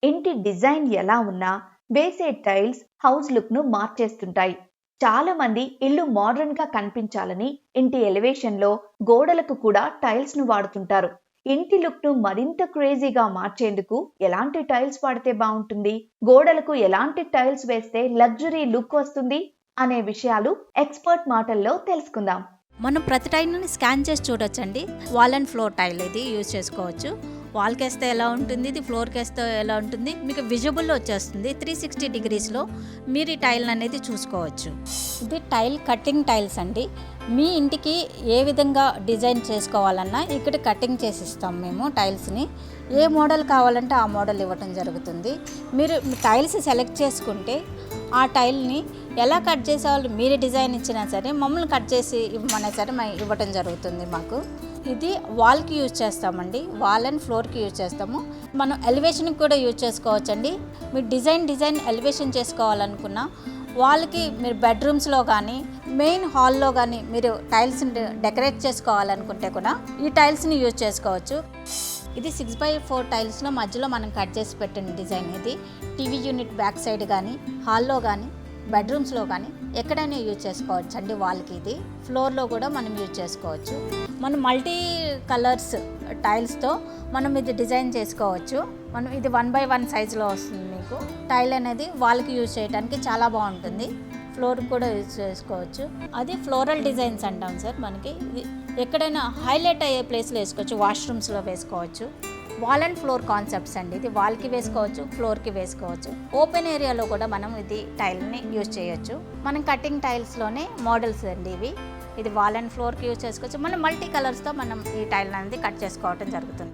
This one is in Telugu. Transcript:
ఇంటి డిజైన్ ఎలా ఉన్నా వేసే టైల్స్ హౌస్ లుక్ ను మార్చేస్తుంటాయి. చాలా మంది ఇల్లు మోడర్న్ గా కనిపించాలని ఇంటి ఎలివేషన్ లో గోడలకు కూడా టైల్స్ ను వాడుతుంటారు. ఇంటి లుక్ ను మరింత క్రేజీగా మార్చేందుకు ఎలాంటి టైల్స్ వాడితే బాగుంటుంది, గోడలకు ఎలాంటి టైల్స్ వేస్తే లగ్జరీ లుక్ వస్తుంది అనే విషయాలు ఎక్స్పర్ట్ మాటల్లో తెలుసుకుందాం. మనం ప్రతి టైల్ని స్కాన్ చేసి చూడొచ్చండి. వాల్ అండ్ ఫ్లోర్ టైల్ ఇది యూజ్ చేసుకోవచ్చు. వాల్కి వేస్తే ఎలా ఉంటుంది, ఇది ఫ్లోర్కి వేస్తే ఎలా ఉంటుంది, మీకు విజిబుల్లో వచ్చేస్తుంది. 360 డిగ్రీస్లో మీరు ఈ టైల్ అనేది చూసుకోవచ్చు. ఇది టైల్ కటింగ్ టైల్స్ అండి. మీ ఇంటికి ఏ విధంగా డిజైన్ చేసుకోవాలన్నా ఇక్కడ కటింగ్ చేసిస్తాం మేము టైల్స్ని. ఏ మోడల్ కావాలంటే ఆ మోడల్ ఇవ్వటం జరుగుతుంది. మీరు టైల్స్ సెలెక్ట్ చేసుకుంటే ఆ టైల్ని ఎలా కట్ చేసేవాళ్ళు మీరు డిజైన్ ఇచ్చినా సరే మమ్మల్ని కట్ చేసి ఇవ్వమనే సరే ఇవ్వటం జరుగుతుంది మాకు. ఇది వాల్కి యూజ్ చేస్తామండి, వాల్ అండ్ ఫ్లోర్కి యూజ్ చేస్తాము. మనం ఎలివేషన్కి కూడా యూజ్ చేసుకోవచ్చండి. మీరు డిజైన్ ఎలివేషన్ చేసుకోవాలనుకున్నా వాల్కి మీరు బెడ్రూమ్స్లో కానీ మెయిన్ హాల్లో కానీ మీరు టైల్స్ని డెకరేట్ చేసుకోవాలనుకుంటే కూడా ఈ టైల్స్ని యూజ్ చేసుకోవచ్చు. ఇది 6x4 టైల్స్లో మధ్యలో మనం కట్ చేసి పెట్టిన డిజైన్. ఇది టీవీ యూనిట్ బ్యాక్ సైడ్ కానీ హాల్లో కానీ బెడ్రూమ్స్లో కానీ ఎక్కడైనా యూజ్ చేసుకోవచ్చు అండి. వాల్కి ఇది ఫ్లోర్లో కూడా మనం యూజ్ చేసుకోవచ్చు. మనం మల్టీ కలర్స్ టైల్స్తో మనం ఇది డిజైన్ చేసుకోవచ్చు. మనం ఇది 1x1 సైజులో వస్తుంది. మీకు టైల్ అనేది వాల్కి యూజ్ చేయడానికి చాలా బాగుంటుంది. ఫ్లోర్ కూడా యూజ్ చేసుకోవచ్చు. అది ఫ్లోరల్ డిజైన్స్ అంటాం సార్. మనకి ఇది ఎక్కడైనా హైలైట్ అయ్యే ప్లేస్లో వేసుకోవచ్చు, వాష్రూమ్స్లో వేసుకోవచ్చు. వాల్ అండ్ ఫ్లోర్ కాన్సెప్ట్స్ అండి. ఇది వాల్కి వేసుకోవచ్చు, ఫ్లోర్కి వేసుకోవచ్చు. ఓపెన్ ఏరియాలో కూడా మనం ఇది టైల్ని యూజ్ చేయొచ్చు. మనం కటింగ్ టైల్స్లోనే మోడల్స్ అండి ఇవి. ఇది వాల్ అండ్ ఫ్లోర్కి యూజ్ చేసుకోవచ్చు. మనం మల్టీ కలర్స్తో మనం ఈ టైల్ అనేది కట్ చేసుకోవటం జరుగుతుంది.